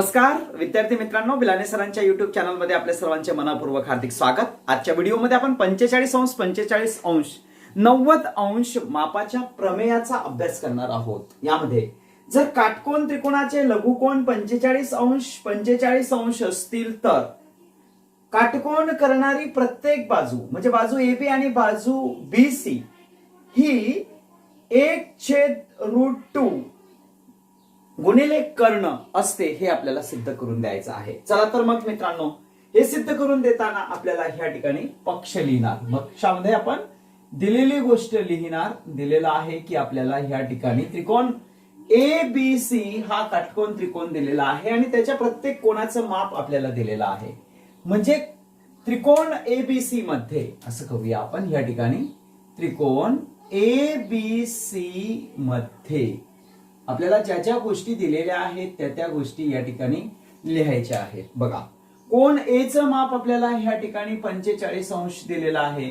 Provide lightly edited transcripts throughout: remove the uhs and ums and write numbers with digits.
नमस्कार विद्यार्थी मित्रांनो, बिलाने सरांच्या युट्यूब चॅनलमध्ये आपल्या सर्वांचे मनपूर्वक हार्दिक स्वागत। आजच्या व्हिडिओमध्ये आपण 45 अंश 45 अंश 90 अंश मापाच्या प्रमेयाचा अभ्यास करणार आहोत। यामध्ये जर काटकोन त्रिकोणाचे लघुकोन 45 अंश असतील तर काटकोन करणारी प्रत्येक बाजू म्हणजे बाजू AB आणि बाजू BC ही 1/√2 गुणिले कर्ण असते हे आपल्याला सिद्ध करून द्यायचं आहे। चला तर मग मित्रांनो, हे सिद्ध करून देताना आपल्याला ह्या ठिकाणी पक्ष लिहिणार। मग पक्षामध्ये आपण दिलेली गोष्ट लिहिणार। दिलेला आहे की आपल्याला ह्या ठिकाणी त्रिकोण ABC हा काटकोन त्रिकोण दिलेला आहे आणि त्याच्या प्रत्येक कोणाचं माप आपल्याला दिलेलं आहे। म्हणजे त्रिकोण ABC मध्ये असं करूया आपण, ह्या ठिकाणी त्रिकोण ABC मध्ये आपल्याला ज्या ज्या गोष्टी दिलेल्या आहेत त्या त्या गोष्टी या ठिकाणी लिहायच्या आहेत। बघा, कोण A चं माप आपल्याला ह्या ठिकाणी 45 अंश दिलेलं आहे,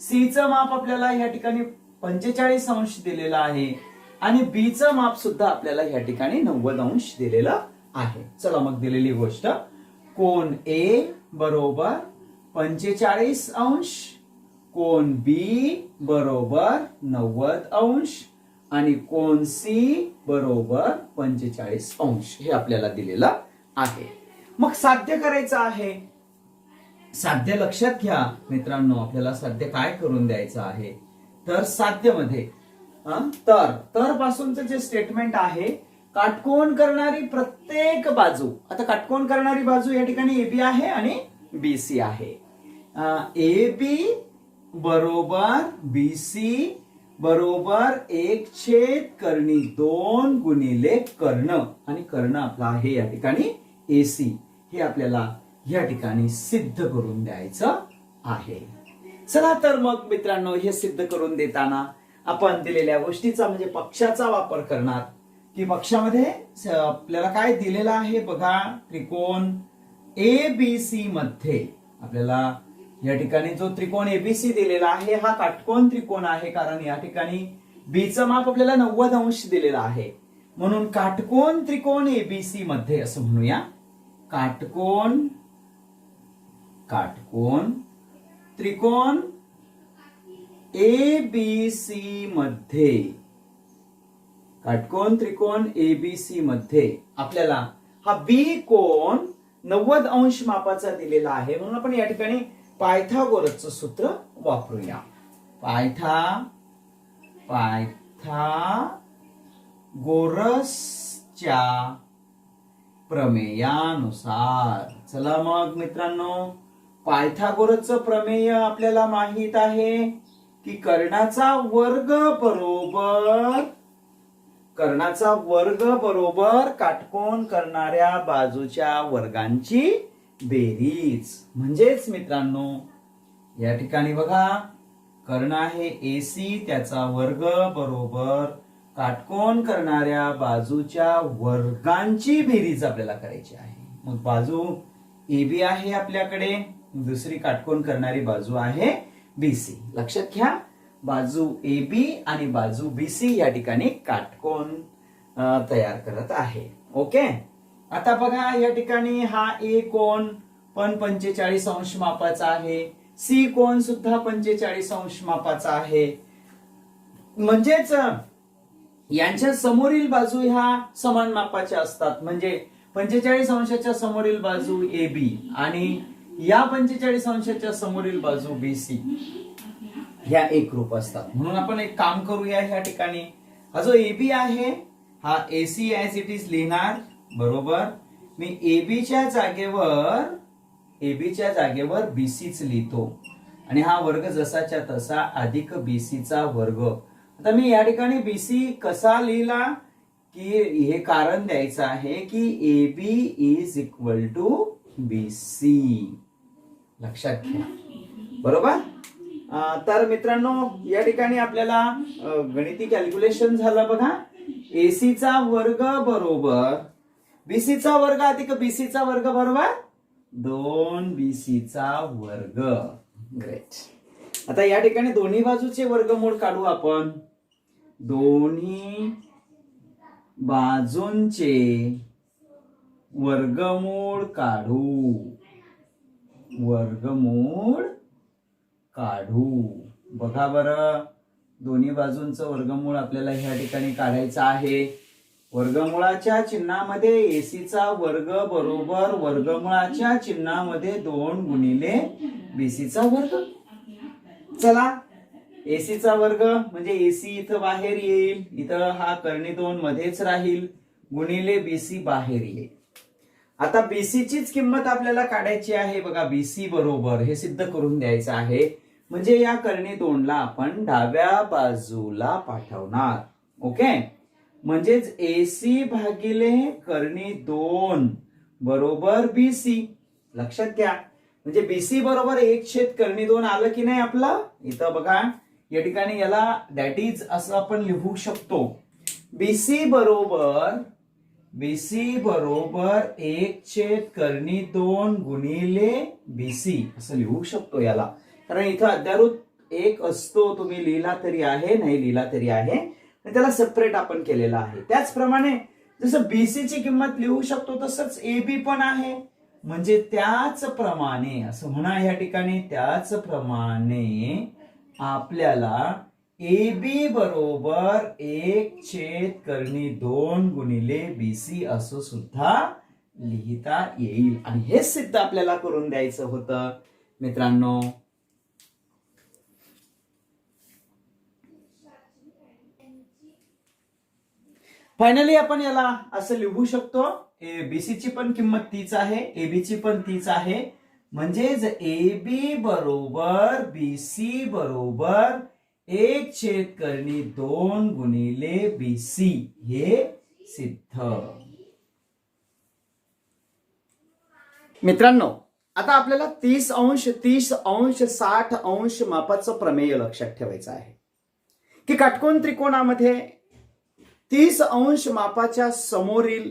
C चं माप आपल्याला ह्या ठिकाणी 45 अंश दिलेलं आहे आणि B चं माप सुद्धा आपल्याला ह्या ठिकाणी 90 अंश दिलेलं आहे। चला मग दिलेली गोष्ट, कोण A बरोबर 45 अंश, कोण B बरोबर 90 अंश आणि कोण C बरोबर 45 अंश हे आपल्याला दिलेलं आहे। मग साध्य करायचं आहे। साध्य लक्षात घ्या मित्रांनो, आपल्याला साध्य काय करून द्यायचं आहे तर साध्य मध्ये तर पासूनचं जे स्टेटमेंट आहे, काटकोन करणारी प्रत्येक बाजू, आता काटकोन करणारी बाजू या ठिकाणी AB आहे आणि BC आहे। AB बरोबर BC बरोबर 1/2 गुणिले कर्ण, आणि कर्ण आपला आहे या ठिकाणी AC, हे आपल्याला या ठिकाणी सिद्ध करून द्यायचं आहे। चला तर मग मित्रांनो, हे सिद्ध करून देताना आपण दिलेल्या गोष्टीचा म्हणजे पक्षाचा वापर करणार। की पक्षामध्ये आपल्याला काय दिलेलं आहे बघा, त्रिकोण ABC मध्ये आपल्याला या ठिकाणी जो त्रिकोण ABC दिलेला आहे हा काटकोन त्रिकोण आहे, कारण या ठिकाणी B चं माप आपल्याला 90 अंश दिलेलं आहे। म्हणून काटकोन त्रिकोण ABC मध्ये असं म्हणूया, काटकोन त्रिकोण ABC मध्ये, काटकोन त्रिकोण ABC मध्ये आपल्याला हा B कोण 90 अंश मापाचा दिलेला आहे। म्हणून आपण या ठिकाणी पायथागोरसचं सूत्र वापरूया। पायथागोरसच्या प्रमेयानुसार, चला मग मित्रांनो, पायथागोरसचं प्रमेय आपल्याला माहित आहे की कर्णाचा वर्ग बरोबर काटकोन करणाऱ्या बाजूच्या वर्गांची बेरीज। म्हणजेच मित्रांनो, या ठिकाणी बघा, कर्ण आहे AC, त्याचा वर्ग बरोबर काटकोन करणाऱ्या बाजूच्या वर्गांची बेरीज आपल्याला करायची आहे। मग बाजू AB आहे आपल्याकडे, दुसरी काटकोन करणारी बाजू आहे BC। लक्षात घ्या, बाजू AB आणि बाजू BC या ठिकाणी काटकोन तयार करत आहे। ओके, आता बघा, या ठिकाणी हा A कोण पण 45 अंश मापाचा आहे, C कोण सुद्धा 45 अंश मापाचा आहे। म्हणजेच यांच्या समोरील बाजू ह्या समान मापाच्या असतात। म्हणजे 45 अंशाच्या समोरील बाजू AB आणि या 45 अंशाच्या समोरील बाजू BC ह्या एकरूप असतात। म्हणून आपण एक काम करूया, ह्या ठिकाणी हा जो AB आहे हा AC ऍज इट इज लिहिणार। बरोबर, मी AB च्या जागेवर BCच लिहितो आणि हा वर्ग जसाच्या तसा अधिक BC चा वर्ग। आता मी या ठिकाणी BC कसा लिहिला की हे कारण द्यायचं आहे की AB is equal to BC। लक्षात घ्या, बरोबर। तर मित्रांनो, या ठिकाणी आपल्याला गणिती कॅल्क्युलेशन झालं बघा, AC चा वर्ग बरोबर BC चा वर्ग अधिक BC चा वर्ग बरोबर 2BC चा वर्ग। ग्रेट। आता या ठिकाणी दोन्ही बाजूचे वर्गमूळ काढू आपण। दोन्ही बाजूंचे वर्गमूळ काढू. वर्गमूळ काढू. बघा बरं, दोन्ही बाजूंचं वर्गमूळ आपल्याला ह्या ठिकाणी काढायचं आहे. वर्गमुळाच्या चिन्हामध्ये एसीचा वर्ग बरोबर वर्गमुळाच्या चिन्हामध्ये 2 गुणिले बीसीचा वर्ग. चला, एसीचा वर्ग म्हणजे एसी इथं बाहेर येईल, इथं हा कर्णी 2 मध्येच राहील, गुणिले बीसी बाहेर येईल. आता बीसीचीच किंमत आपल्याला काढायची आहे. बघा, बीसी बरोबर हे सिद्ध करून द्यायचं आहे. म्हणजे या कर्णी 2ला आपण डाव्या बाजूला पाठवणार. ओके, म्हणजेच एसी भागिले कर्णी 2 बरोबर बीसी. लक्षात घ्या, म्हणजे बीसी बरोबर 1 कर्णी 2 आलं की नाही आपलं. इथं बघा, या ठिकाणी याला दॅट इज असं आपण लिहू शकतो. बीसी बरोबर 1 कर्णी 2 गुणिले बीसी असं लिहू शकतो याला. कारण इथं अद्यारूत 1 असतो, तुम्ही लिहिला तरी आहे, नाही लिहिला तरी आहे, त्याला सेपरेट आपण केलेला आहे. त्याचप्रमाणे जसं बीसी ची किंमत लिहू शकतो तसंच एबी पण आहे. म्हणजे त्याचप्रमाणे असं म्हणा या ठिकाणी, त्याचप्रमाणे आपल्याला एबी बरोबर 1 कर्णी 2 गुणिले बीसी असं सुद्धा लिहिता येईल. आणि हे सिद्ध आपल्याला करून द्यायचं होतं मित्रांनो. फायनली आपण याला असं लिहू शकतो, बीसी ची पण किंमत तीच आहे, एबी ची पण तीच आहे. म्हणजेच एबी बरोबर बीसी बरोबर 1 कर्णी 2 गुणिले बीसी हे सिद्ध. मित्रांनो, आता आपल्याला 30 अंश 30 अंश 60 अंश मापाचं प्रमेय लक्षात ठेवायचं आहे की काटकोन त्रिकोणामध्ये 30 अंश मापाच्या समोरील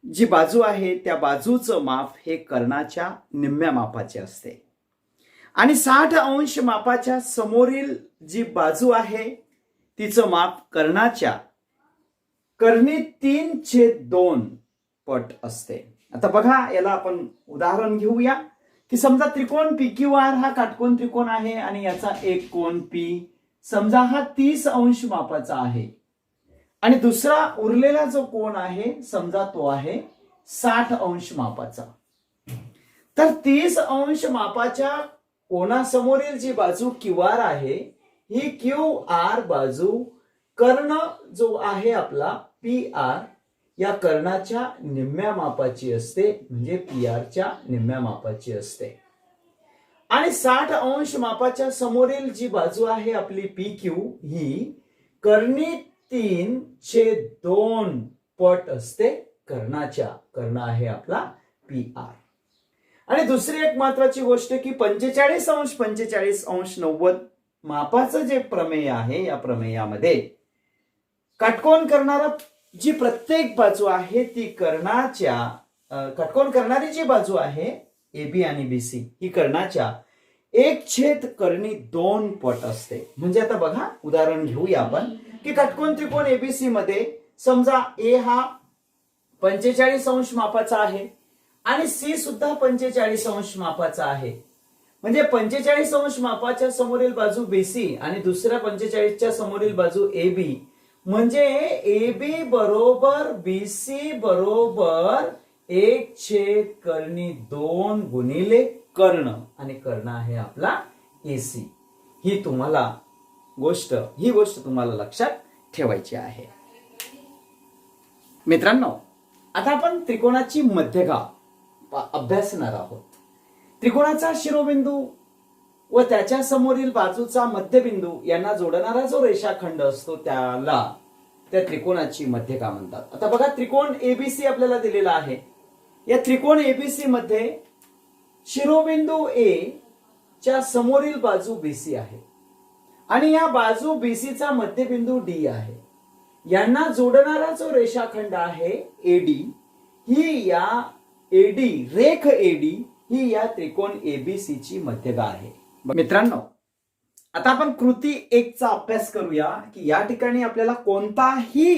जी बाजू आहे त्या बाजूचं माप हे कर्णाच्या निम्म्या मापाचे असते आणि 60 अंश मापाच्या समोरील जी बाजू आहे तिचं माप कर्णाच्या कर्णी 3/2 पट असते. आता बघा, याला आपण उदाहरण घेऊया की समजा त्रिकोण PQR हा काटकोन त्रिकोण आहे आणि याचा एक कोन P समजा हा 30 अंश मापाचा आहे आणि दुसरा उरलेला जो कोन आहे समजा तो आहे 60 अंश मापाचा. तर 30 अंश मापाच्या कोनासमोरील जी बाजू QR आहे ही QR बाजू कर्ण जो आहे आपला PR या कर्णाच्या निम्म्या मापाची असते, म्हणजे PR च्या निम्म्या मापाची असते. आणि 60 अंश मापाच्या समोरील जी बाजू आहे आपली PQ ही कर्णी 3/2 पट असते कर्णाच्या. कर्ण आहे आपला PR. आणि दुसरी एक महत्वाची गोष्ट की 45 अंश 45 अंश 90 मापाचं जे प्रमेय आहे या प्रमेयामध्ये काटकोन करणारा जी प्रत्येक बाजू आहे ती कर्णाच्या काटकोन करणारी जी बाजू आहे AB आणि BC ही कर्णाच्या 1 कर्णी 2 पट असते. म्हणजे आता बघा, उदाहरण घेऊया आपण की काटकोन त्रिकोण ABC मध्ये समजा A हा 45 अंश मापाचा आहे आणि C सुद्धा 45 अंश मापाचा आहे. म्हणजे 45 अंश मापाच्या समोरील बाजू BC आणि दुसऱ्या 45च्या समोरील बाजू AB. म्हणजे AB बरोबर BC बरोबर 1 कर्णी 2 गुणिले कर्ण आणि कर्ण आहे आपला AC. ही गोष्ट तुम्हाला लक्षात ठेवायची आहे. मित्रांनो, आता आपण त्रिकोणाची मध्यगा अभ्यासणार आहोत. त्रिकोणाचा शिरोबिंदू व त्याच्या समोरील बाजूचा मध्यबिंदू यांना जोडणारा जो रेषाखंड असतो त्याला त्या त्रिकोणाची मध्यगा म्हणतात. आता बघा, त्रिकोण ABC आपल्याला दिलेला आहे. या त्रिकोण ABC मध्ये शिरोबिंदू A च्या समोरील बाजू BC आहे आणि या बाजू BC चा मध्यबिंदू D आहे. यांना जोडणारा जो रेषाखंड आहे AD ही या रेख AD ही या त्रिकोण ABC ची मध्यगा आहे. मित्रांनो, आता आपण कृती 1 चा अभ्यास करूया की या ठिकाणी आपल्याला कोणताही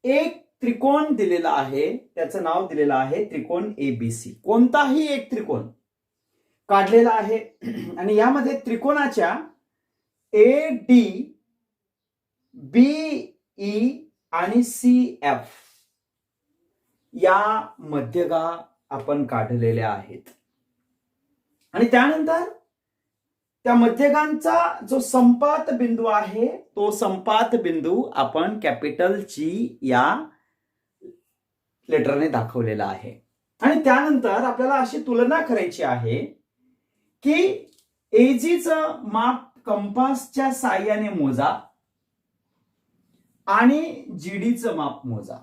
एक त्रिकोण दिलेला आहे, त्याचं नाव दिलेलं आहे त्रिकोण एबीसी. कोणताही एक त्रिकोण काढलेला आहे आणि यामध्ये त्रिकोणाच्या ए डी बी ई आणि सी एफ या मध्यगा आपण काढलेल्या आहेत. आणि त्यानंतर त्या मध्यगांचा जो संपात बिंदू आहे तो संपात बिंदू आपण कॅपिटल जी या लेटरने दाखवलेला आहे. आणि त्यानंतर आपल्याला अशी तुलना करायची आहे की एजीचं माप कंपासच्या साहाय्याने मोजा आणि जीडीचं माप मोजा.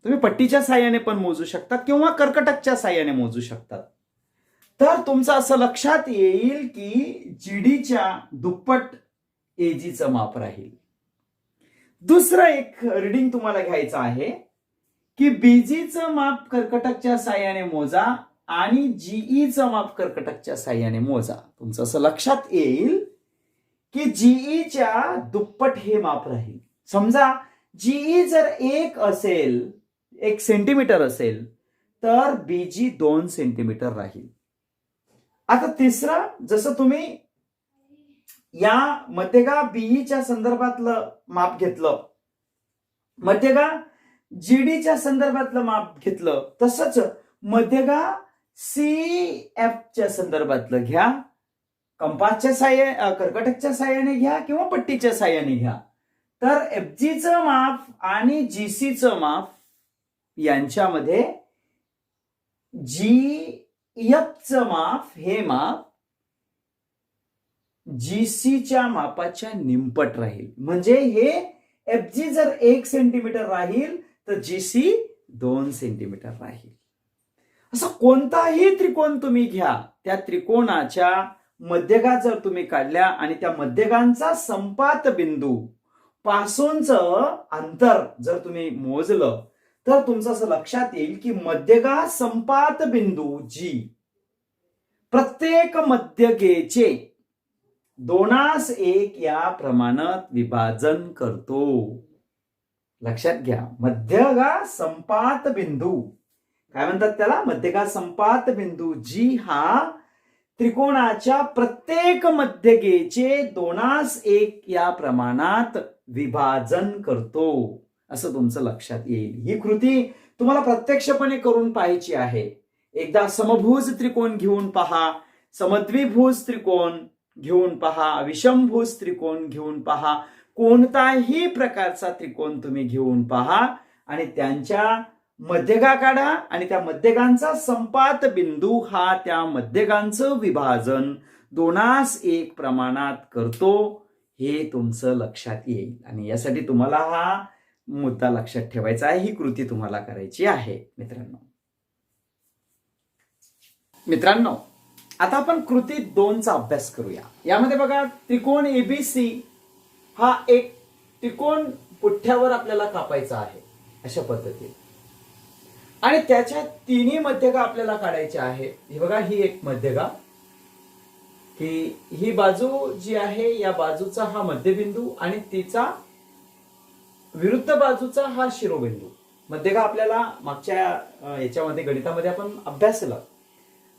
तुम्ही पट्टीच्या साहाय्याने पण मोजू शकता किंवा कर्कटकच्या साहाय्याने मोजू शकतात. तर तुमचं असं लक्षात येईल की जीडीच्या दुप्पट एजीचं माप राहील. दुसरं एक रिडिंग तुम्हाला घ्यायचं आहे की बीजीचं माप कर्कटकच्या साहाय्याने मोजा आणि जीईचं माप कर्कटकच्या साहाय्याने मोजा. तुमचं असं लक्षात येईल की जीईच्या दुप्पट हे माप राहील. समजा जीई जर 1 सेंटीमीटर असेल तर बीजी 2 सेंटीमीटर राहील. आता तिसरं, जसं तुम्ही या मध्यगा बीईच्या संदर्भातलं माप घेतलं, मध्यगा जीडीच्या संदर्भातलं माप घेतलं, तसंच मध्यगा सीएफच्या संदर्भातलं घ्या. कंपासच्या साहाय्याने, कर्कटकच्या साहाय्याने घ्या किंवा पट्टीच्या साहाय्याने घ्या. तर एफजीचं माप आणि जीसीचं माप यांच्यामध्ये जीएफचं माप हे माप जीसीच्या मापाच्या निमपट राहील. म्हणजे हे एफजी जर 1 सेंटीमीटर राहील तर जीसी 2 सेंटीमीटर राहील. असा कोणताही त्रिकोण तुम्ही घ्या, त्या त्रिकोणाच्या मध्यगा जर तुम्ही काढल्या आणि त्या मध्यगांचा संपात बिंदू पासूनचं अंतर जर तुम्ही मोजलं तर तुमचं असं लक्षात येईल की मध्यगा संपात बिंदू जी प्रत्येक मध्यगेचे 2:1 या प्रमाणात विभाजन करतो. लक्षात घ्या, मध्यगा संपात बिंदू काय म्हणतात त्याला? मध्यगा संपात बिंदू जी हा त्रिकोणाच्या प्रत्येक मध्यगेचे 2:1 या प्रमाणात विभाजन करतो, असं तुमचं लक्षात येईल. ही कृती तुम्हाला प्रत्यक्षपणे करून पाहायची आहे. एकदा समभुज त्रिकोण घेऊन पहा, समद्विभुज त्रिकोण घेऊन पहा, विषमभुज त्रिकोण घेऊन पहा, कोणताही प्रकारचा त्रिकोण तुम्ही घेऊन पहा आणि त्यांच्या मध्यगा काढा आणि त्या मध्यगांचा संपात बिंदू हा त्या मध्यगांचं विभाजन 2:1 प्रमाणात करतो, हे तुमचं लक्षात येईल. आणि यासाठी तुम्हाला हा मुद्दा लक्षात ठेवायचा आहे, ही कृती तुम्हाला करायची आहे. मित्रांनो आता आपण कृती 2चा अभ्यास करूया. यामध्ये बघा, त्रिकोण एबीसी हा एक त्रिकोण पुठ्ठ्यावर आपल्याला कापायचा आहे अशा पद्धतीने आणि त्याच्या तिन्ही मध्यगा आपल्याला काढायच्या आहेत. हे बघा, ही एक मध्यगा, ही बाजू जी आहे या बाजूचा हा मध्यबिंदू आणि तिचा विरुद्ध बाजूचा हा शिरोबिंदू. मध्यगा आपल्याला मागच्या याच्यामध्ये गणितामध्ये आपण अभ्यासलं.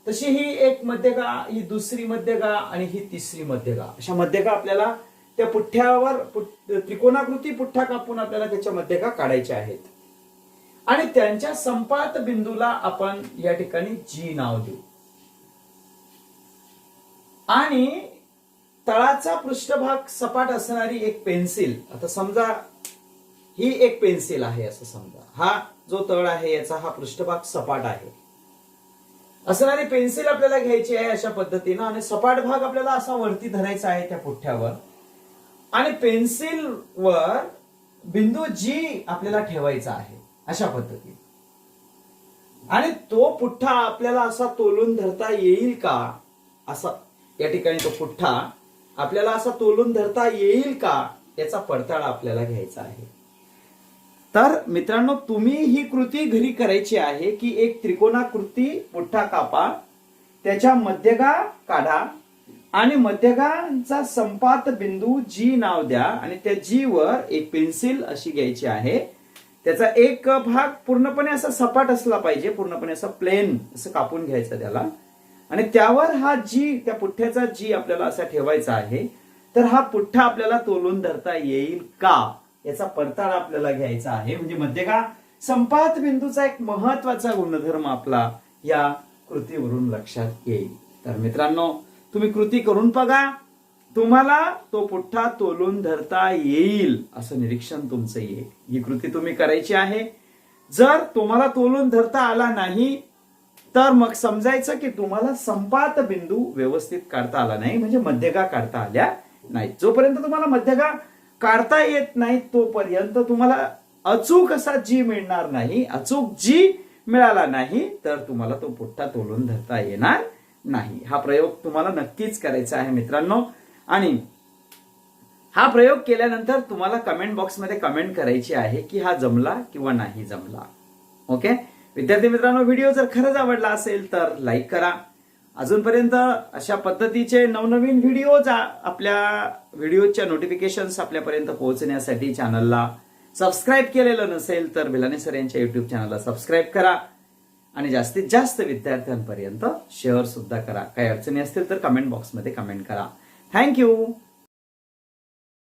तशी ही एक मध्यगा, ही दुसरी मध्यगा आणि ही तिसरी मध्यगा, अशा मध्यगा आपल्याला त्या पुठ्ठ्यावर त्रिकोणाकृती पुठ्ठा कापून आपल्याला त्याच्या मध्यगा काढायच्या आहेत आणि त्यांच्या संपात बिंदूला आपण या ठिकाणी जी नाव देऊ. आणि तळाचा पृष्ठभाग सपाट असणारी एक पेन्सिल, आता समजा ही एक पेन्सिल आहे असं समजा, हा जो तळ आहे याचा हा पृष्ठभाग सपाट आहे असणारी पेन्सिल आपल्याला घ्यायची आहे अशा पद्धतीनं आणि सपाट भाग आपल्याला असा वरती धरायचा आहे त्या पुठ्ठ्यावर आणि पेन्सिल वर बिंदू जी आपल्याला ठेवायचा आहे अशा पद्धतीने. आणि तो पुठ्ठा आपल्याला असा तोलून धरता येईल का, असा या ठिकाणी तो पुठ्ठा आपल्याला असा तोलून धरता येईल का याचा पडताळा आपल्याला घ्यायचा आहे. तर मित्रांनो, तुम्ही ही कृती घरी करायची आहे की एक त्रिकोणाकृती पुठ्ठा कापा, त्याच्या मध्यगा काढा आणि मध्यगांचा संपात बिंदू जी नाव द्या आणि त्या जी वर एक पेन्सिल अशी घ्यायची आहे त्याचा एक भाग पूर्णपणे असा सपाट असला पाहिजे, पूर्णपणे असा प्लेन असं कापून घ्यायचं त्याला, आणि त्यावर हा जी, त्या पुठ्ठ्याचा जी आपल्याला असा ठेवायचा आहे. तर हा पुठ्ठा आपल्याला तोलून धरता येईल का याचा पडताळा आपल्याला घ्यायचा आहे. म्हणजे मध्यगा संपात बिंदूचा एक महत्वाचा गुणधर्म आपला या कृतीवरून लक्षात येईल. तर मित्रांनो, तुम्ही कृती करून बघा, तुम्हाला तो पुठ्ठा तोलून धरता येईल असं निरीक्षण तुमचं येईल. ही कृती तुम्ही करायची आहे. जर तुम्हाला तोलून धरता आला नाही तर मग समजायचं की तुम्हाला संपात बिंदू व्यवस्थित काढता आला नाही, म्हणजे मध्यगा काढता आल्या नाही. जोपर्यंत तुम्हाला मध्यगा काढता येत नाही तोपर्यंत तुम्हाला अचूक असा जी मिळणार नाही. अचूक जी मिळाला नाही तर तुम्हाला तो पुठ्ठा तोलून धरता येणार नाही. हा प्रयोग तुम्हाला नक्कीच करायचा आहे मित्रांनो. आणि हा प्रयोग केल्यानंतर तुम्हाला कमेंट बॉक्समध्ये कमेंट करायची आहे की हा जमला किंवा नाही जमला. ओके विद्यार्थी मित्रांनो, व्हिडिओ जर खरंच आवडला असेल तर लाईक करा. अजूनपर्यंत अशा पद्धतीचे नवनवीन व्हिडिओज, आपल्या व्हिडिओच्या नोटिफिकेशन्स आपल्यापर्यंत पोहोचण्यासाठी चॅनलला सबस्क्राईब केलेलं नसेल तर भिलाने सर यांच्या युट्यूब चॅनलला सबस्क्राईब करा आणि जास्तीत जास्त विद्यार्थ्यांपर्यंत शेअर सुद्धा करा. काही अडचणी असतील तर कमेंट बॉक्समध्ये कमेंट करा. थँक्यू.